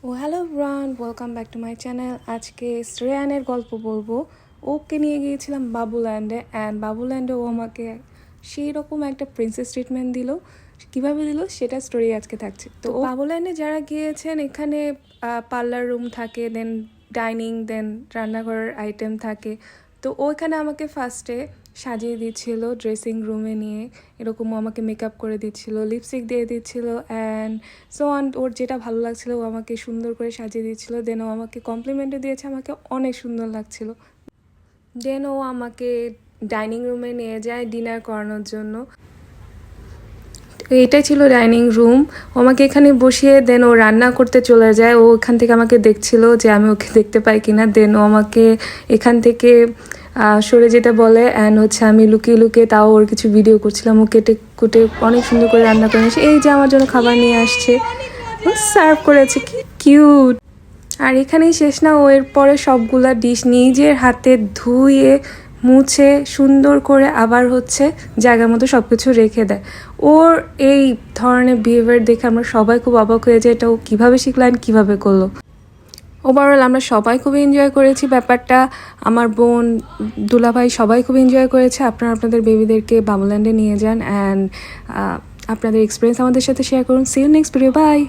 ও hello ব্রান, welcome back to my channel. আজকে শ্রেয়ানের গল্প বলবো। ওকে নিয়ে গিয়েছিলাম বাবুল্যান্ডে, অ্যান্ড বাবুল্যান্ডে ও আমাকে সেই রকম একটা প্রিন্সেস ট্রিটমেন্ট দিল। কীভাবে দিল সেটা স্টোরি আজকে থাকছে। তো বাবুল্যান্ডে যারা গিয়েছেন, এখানে পার্লার রুম থাকে, দেন ডাইনিং, দেন রান্নাঘরের আইটেম থাকে। তো ওইখানে আমাকে ফার্স্টে সাজিয়ে দিচ্ছিল ড্রেসিং রুমে নিয়ে, এরকম আমাকে মেকআপ করে দিচ্ছিল, লিপস্টিক দিয়ে দিচ্ছিল, অ্যান্ড সো অন। ওর যেটা ভালো লাগছিল ও আমাকে সুন্দর করে সাজিয়ে দিচ্ছিল। দেন ও আমাকে কমপ্লিমেন্টও দিয়েছে, আমাকে অনেক সুন্দর লাগছিল। দেন ও আমাকে ডাইনিং রুমে নিয়ে যায় ডিনার করানোর জন্য। এটাই ছিল ডাইনিং রুম। ও আমাকে এখানে বসিয়ে দেন ও রান্না করতে চলে যায়। ও এখান থেকে আমাকে দেখছিল যে আমি ওকে দেখতে পাই কিনা। দেন ও আমাকে এখান থেকে সরে যেটা বলে, অ্যান্ড আমি লুকিয়ে লুকিয়ে তাও ওর কিছু ভিডিও করছিলাম। ও কেটে কুটে অনেক সুন্দর করে রান্না করে নিয়েছে। এই যে আমার জন্য খাবার নিয়ে আসছে, ও সার্ভ করেছে, কি কিউট। আর এখানেই শেষ না, ও এরপরে সবগুলা ডিশ নিজের হাতে ধুয়ে মুছে সুন্দর করে আবার জায়গার মতো সব কিছু রেখে দেয়। ওর এই ধরনের বিহেভিয়ার দেখে আমরা সবাই খুব অবাক হয়ে যাই, এটা ও কীভাবে শিখলো অ্যান্ড কীভাবে করলো। ওভারঅল আমরা সবাই খুব এনজয় করেছি ব্যাপারটা। আমার বোন, দুলাভাই সবাই খুব এনজয় করেছে। আপনারা আপনাদের বেবিদেরকে বাবুল্যান্ডে নিয়ে যান, অ্যান্ড আপনাদের এক্সপিরিয়েন্স আমাদের সাথে শেয়ার করুন। See you next video, by.